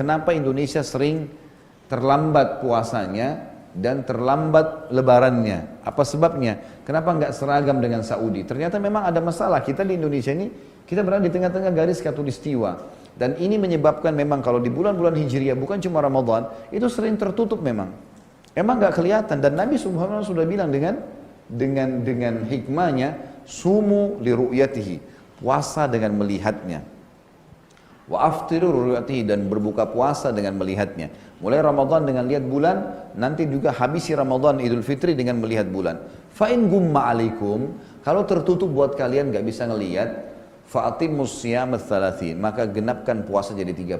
kenapa Indonesia sering terlambat puasanya dan terlambat lebarannya. Apa sebabnya? Kenapa nggak seragam dengan Saudi? Ternyata memang ada masalah. Kita di Indonesia ini, kita berada di tengah-tengah garis khatulistiwa. Dan ini menyebabkan memang kalau di bulan-bulan Hijriah, bukan cuma Ramadan, itu sering tertutup memang. Emang nggak kelihatan. Dan Nabi Subhanahu sudah bilang dengan hikmahnya, sumu li ru'yatihi, puasa dengan melihatnya. Wa aftiru ru'yatihi, dan berbuka puasa dengan melihatnya. Mulai Ramadan dengan lihat bulan, nanti juga habisi Ramadan Idul Fitri dengan melihat bulan. Fa in gumma alaikum, kalau tertutup buat kalian nggak bisa ngelihat, fa'atimus siyamat thalathin, maka genapkan puasa jadi 30.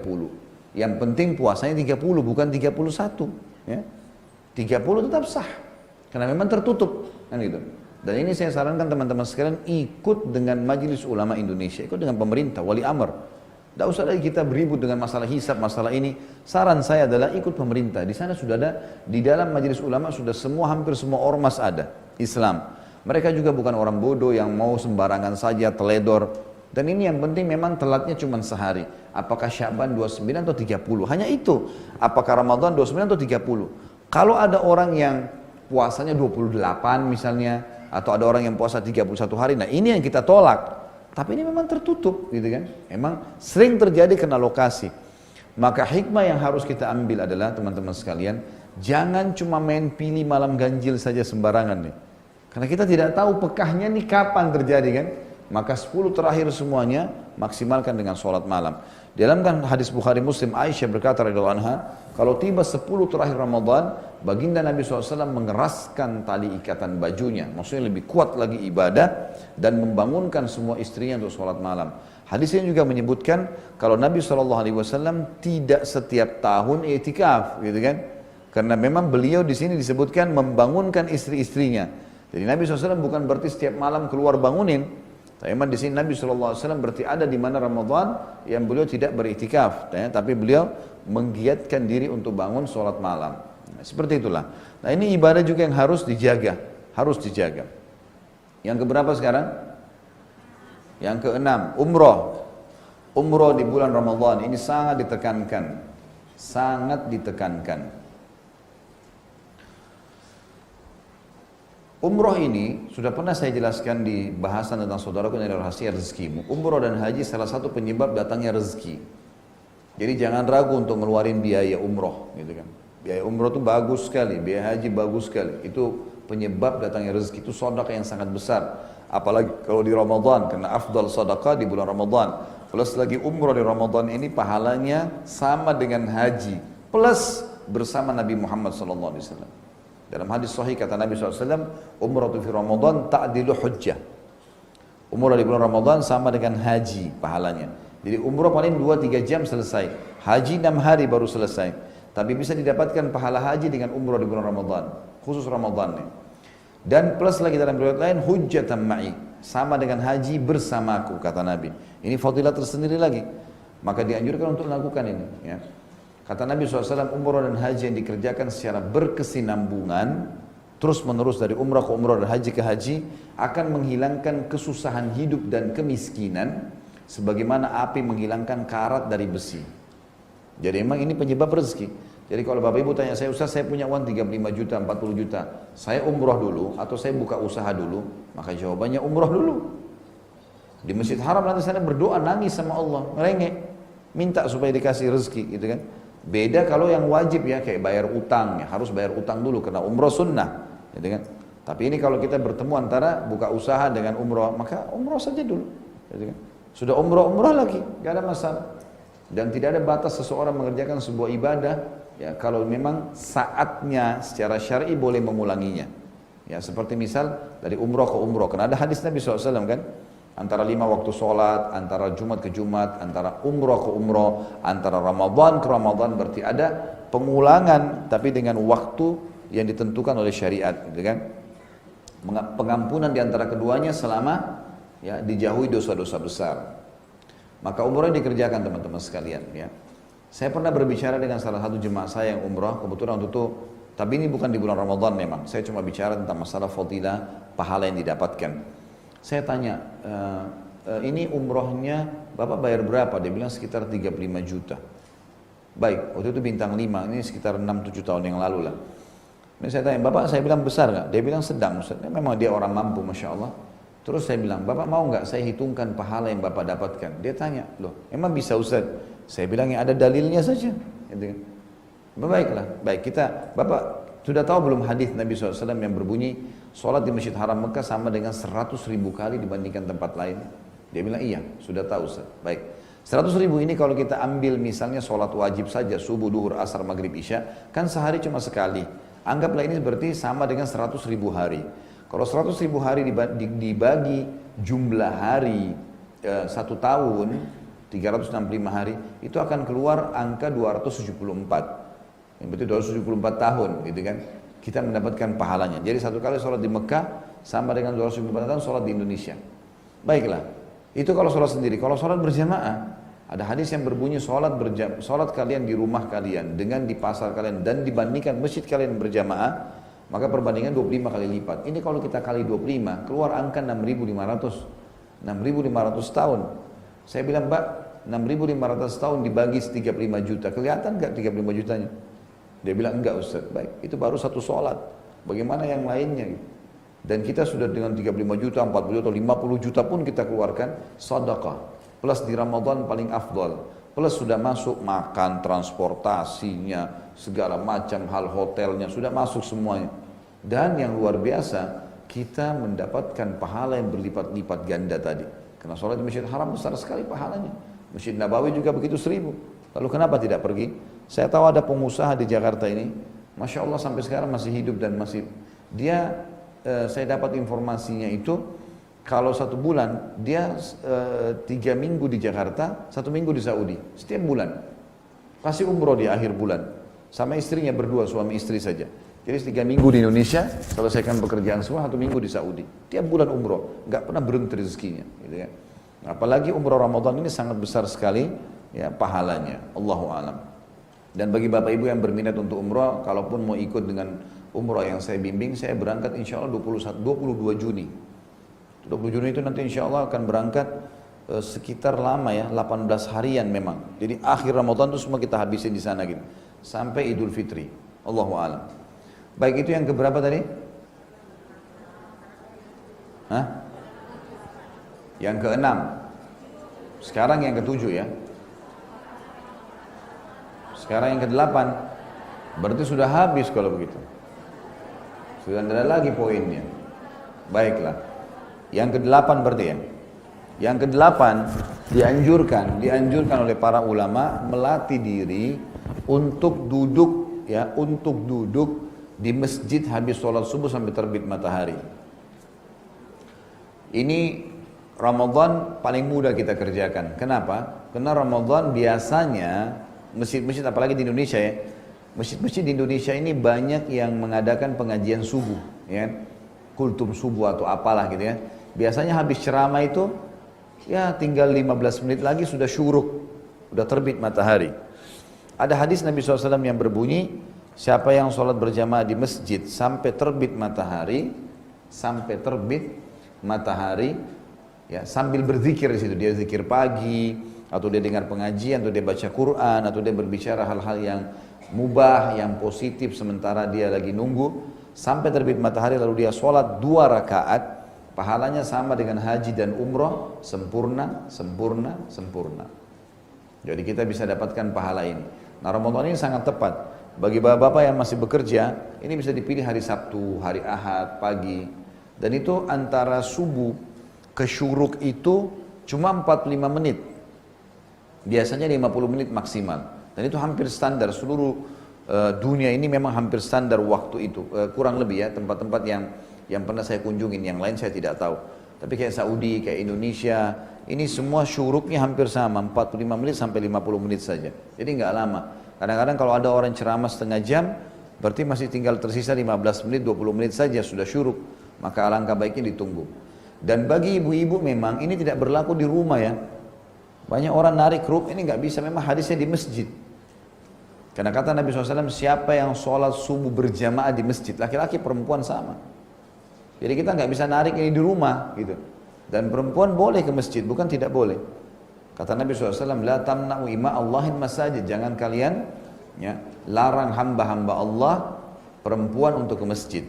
Yang penting puasanya 30, bukan 31. Ya. 30 tetap sah, karena memang tertutup. Kan gitu. Dan ini saya sarankan teman-teman sekalian, ikut dengan Majelis Ulama Indonesia, ikut dengan pemerintah, wali amr. Tidak usah lagi kita beribut dengan masalah hisab, masalah ini. Saran saya adalah ikut pemerintah. Di sana sudah ada, di dalam Majelis Ulama sudah hampir semua ormas ada, Islam. Mereka juga bukan orang bodoh yang mau sembarangan saja, teledor. Dan ini yang penting memang telatnya cuma sehari. Apakah Sya'ban 29 atau 30? Hanya itu. Apakah Ramadan 29 atau 30? Kalau ada orang yang puasanya 28 misalnya, atau ada orang yang puasa 31 hari, nah ini yang kita tolak. Tapi ini memang tertutup gitu kan. Memang sering terjadi kena lokasi. Maka hikmah yang harus kita ambil adalah teman-teman sekalian, jangan cuma main pilih malam ganjil saja sembarangan nih. Karena kita tidak tahu pekahnya nih kapan terjadi kan. Maka 10 terakhir semuanya maksimalkan dengan sholat malam. Dalam kan hadis Bukhari Muslim, Aisyah berkata radhiyallahu anha, kalau tiba 10 terakhir Ramadan, baginda Nabi SAW mengeraskan tali ikatan bajunya, maksudnya lebih kuat lagi ibadah dan membangunkan semua istrinya untuk sholat malam. Hadis ini juga menyebutkan kalau Nabi SAW tidak setiap tahun i'tikaf, gitu kan? Karena memang beliau di sini disebutkan membangunkan istri-istrinya. Jadi Nabi SAW bukan berarti setiap malam keluar bangunin. Tapi memang di sini Nabi SAW berarti ada di mana Ramadan yang beliau tidak beriktikaf, ya, tapi beliau menggiatkan diri untuk bangun sholat malam. Nah, seperti itulah. Nah ini ibadah juga yang harus dijaga, harus dijaga. Yang keberapa sekarang? Yang keenam, umroh. Umroh di bulan Ramadan ini sangat ditekankan, sangat ditekankan. Umroh ini sudah pernah saya jelaskan di bahasan tentang saudaraku yang ada rahasia rezekimu. Umroh dan haji salah satu penyebab datangnya rezeki. Jadi jangan ragu untuk ngeluarin biaya umroh, gitu kan. Biaya umroh itu bagus sekali, biaya haji bagus sekali. Itu penyebab datangnya rezeki, itu sedekah yang sangat besar. Apalagi kalau di Ramadan, karena afdal sedekah di bulan Ramadan. Plus lagi umroh di Ramadan ini pahalanya sama dengan haji. Plus bersama Nabi Muhammad SAW. Dalam hadis sahih kata Nabi SAW, umratu fi Ramadan ta'dilu hujjah. Umrah di bulan Ramadan sama dengan haji pahalanya. Jadi umrah paling 2-3 jam selesai. Haji 6 hari baru selesai. Tapi bisa didapatkan pahala haji dengan umrah di bulan Ramadan. Khusus Ramadan nih. Dan plus lagi dalam riwayat lain, hujjatan ma'i. Sama dengan haji bersamaku kata Nabi. Ini fadilah tersendiri lagi. Maka dianjurkan untuk melakukan ini. Ya. Kata Nabi SAW, umrah dan haji yang dikerjakan secara berkesinambungan, terus menerus dari umrah ke umrah dan haji ke haji, akan menghilangkan kesusahan hidup dan kemiskinan, sebagaimana api menghilangkan karat dari besi. Jadi memang ini penyebab rezeki. Jadi kalau Bapak Ibu tanya saya, Ustaz saya punya uang 35 juta, 40 juta, saya umrah dulu atau saya buka usaha dulu, maka jawabannya umrah dulu. Di Masjid Haram nanti saya berdoa, nangis sama Allah, ngerengek, minta supaya dikasih rezeki, gitu kan. Beda kalau yang wajib ya, kayak bayar utang, ya, harus bayar utang dulu karena umrah sunnah, gitu kan. Tapi ini kalau kita bertemu antara buka usaha dengan umrah, maka umrah saja dulu, gitu kan. Sudah umrah lagi, gak ada masalah. Dan tidak ada batas seseorang mengerjakan sebuah ibadah, ya kalau memang saatnya secara syar'i boleh mengulanginya. Ya seperti misal dari umrah ke umrah, karena ada hadis Nabi SAW kan. Antara 5 waktu sholat, antara Jumat ke Jumat, antara umrah ke umrah, antara Ramadan ke Ramadan, berarti ada pengulangan tapi dengan waktu yang ditentukan oleh syariat, gitu kan. Pengampunan di antara keduanya selama ya dijauhi dosa-dosa besar. Maka umrah dikerjakan teman-teman sekalian ya. Saya pernah berbicara dengan salah satu jemaah saya yang umrah, kebetulan waktu itu, tapi ini bukan di bulan Ramadan memang. Saya cuma bicara tentang masalah fadilah, pahala yang didapatkan. Saya tanya, ini umrohnya Bapak bayar berapa? Dia bilang sekitar 35 juta. Baik, waktu itu bintang 5, ini sekitar 6-7 tahun yang lalu lah. Ini saya tanya, Bapak, saya bilang besar nggak? Dia bilang sedang, Ustaz. Memang dia orang mampu, Masya Allah. Terus saya bilang, Bapak mau nggak saya hitungkan pahala yang Bapak dapatkan? Dia tanya, loh emang bisa Ustaz? Saya bilang yang ada dalilnya saja. Gitu kan. Baiklah, baik kita, Bapak sudah tahu belum hadis Nabi SAW yang berbunyi, sholat di Masjid Haram Mekah sama dengan 100.000 kali dibandingkan tempat lain? Dia bilang iya, sudah tahu Ustaz. Baik, 100.000 ini kalau kita ambil misalnya sholat wajib saja, subuh, duhur, asar, maghrib, isya, kan sehari cuma sekali. Anggaplah ini berarti sama dengan 100.000 hari. Kalau 100.000 hari dibagi jumlah hari satu tahun, 365 hari, itu akan keluar angka 274. Yang berarti 274 tahun gitu kan. Kita mendapatkan pahalanya. Jadi satu kali sholat di Mekah sama dengan 274 tahun sholat di Indonesia. Baiklah, itu kalau sholat sendiri. Kalau sholat berjamaah, ada hadis yang berbunyi sholat kalian di rumah kalian dengan di pasar kalian dan dibandingkan masjid kalian berjamaah, maka perbandingan 25 kali lipat. Ini kalau kita kali 25, keluar angka 6.500. 6.500 tahun. Saya bilang, Mbak, 6.500 tahun dibagi 35 juta. Kelihatan nggak 35 jutanya? Dia bilang, enggak Ustaz. Baik, itu baru satu sholat. Bagaimana yang lainnya? Dan kita sudah dengan 35 juta, 40 juta, 50 juta pun kita keluarkan sedekah. Plus di Ramadan paling afdal. Plus sudah masuk makan, transportasinya, segala macam hal hotelnya, sudah masuk semuanya. Dan yang luar biasa, kita mendapatkan pahala yang berlipat-lipat ganda tadi. Karena sholat di Masjid Haram besar sekali pahalanya. Masjid Nabawi juga begitu 1.000. Lalu kenapa tidak pergi? Saya tahu ada pengusaha di Jakarta ini, Masya Allah sampai sekarang masih hidup dan masih, dia, saya dapat informasinya itu, kalau 1 bulan, dia 3 minggu di Jakarta, 1 minggu di Saudi, setiap bulan. Pasti umroh di akhir bulan, sama istrinya berdua, suami istri saja. Jadi 3 minggu di Indonesia, selesaikan pekerjaan semua, 1 minggu di Saudi. Tiap bulan umroh, nggak pernah berhenti rezekinya. Gitu kan. Apalagi umroh Ramadan ini sangat besar sekali ya pahalanya. Allahu a'lam. Dan bagi bapak ibu yang berminat untuk umroh, kalaupun mau ikut dengan umroh yang saya bimbing, saya berangkat insya Allah 22 Juni. 20 Juni itu nanti insya Allah akan berangkat sekitar lama ya, 18 harian memang. Jadi akhir Ramadan itu semua kita habisin di sana gitu. Sampai Idul Fitri. Allahu a'lam. Baik, itu yang keberapa tadi? Hah? Yang ke-6. Sekarang yang ke-7 ya. Sekarang yang ke-8. Berarti sudah habis kalau begitu. Sudah tidak ada lagi poinnya. Baiklah. Yang ke-8 berarti ya. Yang ke-8 dianjurkan oleh para ulama melatih diri untuk duduk di masjid habis sholat subuh sampai terbit matahari. Ini Ramadan paling mudah kita kerjakan. Kenapa? Karena Ramadan biasanya masjid-masjid apalagi di Indonesia ya, masjid-masjid di Indonesia ini banyak yang mengadakan pengajian subuh, ya, kultum subuh atau apalah gitu ya. Biasanya habis ceramah itu, ya tinggal 15 menit lagi sudah syuruk, sudah terbit matahari. Ada hadis Nabi SAW yang berbunyi, siapa yang sholat berjamaah di masjid sampai terbit matahari, ya sambil berzikir di situ, dia zikir pagi, atau dia dengar pengajian, atau dia baca Quran, atau dia berbicara hal-hal yang mubah, yang positif sementara dia lagi nunggu sampai terbit matahari, lalu dia sholat 2 rakaat, pahalanya sama dengan haji dan umroh, sempurna. Jadi kita bisa dapatkan pahala ini. Nah, Ramadan ini sangat tepat bagi bapak-bapak yang masih bekerja. Ini bisa dipilih hari Sabtu, hari Ahad, pagi, dan itu antara subuh ke syuruk itu cuma 45 menit. Biasanya 50 menit maksimal. Dan itu hampir standar seluruh dunia ini, memang hampir standar waktu itu. Kurang lebih ya, tempat-tempat yang pernah saya kunjungin, yang lain saya tidak tahu. Tapi kayak Saudi, kayak Indonesia, ini semua syuruknya hampir sama, 45 menit sampai 50 menit saja. Jadi nggak lama. Kadang-kadang kalau ada orang ceramah setengah jam, berarti masih tinggal tersisa 15 menit, 20 menit saja sudah syuruk. Maka alangkah baiknya ditunggu. Dan bagi ibu-ibu memang ini tidak berlaku di rumah ya. Banyak orang narik ruk, ini nggak bisa, memang hadisnya di masjid. Karena kata Nabi SAW, siapa yang sholat subuh berjamaah di masjid, laki-laki perempuan sama. Jadi kita nggak bisa narik ini di rumah gitu. Dan perempuan boleh ke masjid, bukan tidak boleh. Kata Nabi SAW, la tamna'u ima Allahin masajid. Jangan kalian ya, larang hamba-hamba Allah perempuan untuk ke masjid.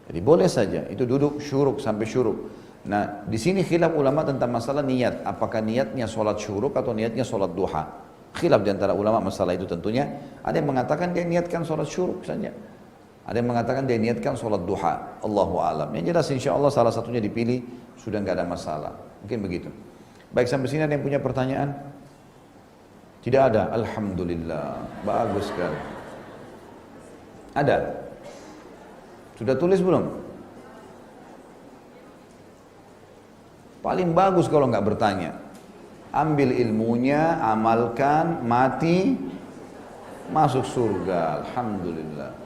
Jadi boleh saja, itu duduk syuruk sampai syuruk. Nah, di sini khilaf ulama tentang masalah niat. Apakah niatnya sholat syuruk atau niatnya sholat duha? Khilaf di antara ulama masalah itu tentunya. Ada yang mengatakan dia niatkan sholat syuruk saja. Ada yang mengatakan dia niatkan sholat duha. Allahu a'lam. Yang jelas insya Allah salah satunya dipilih, sudah nggak ada masalah. Mungkin begitu. Baik, sampai sini ada yang punya pertanyaan? Tidak ada. Alhamdulillah. Bagus sekali. Ada? Sudah tulis belum? Paling bagus kalau nggak bertanya. Ambil ilmunya, amalkan, mati, masuk surga. Alhamdulillah.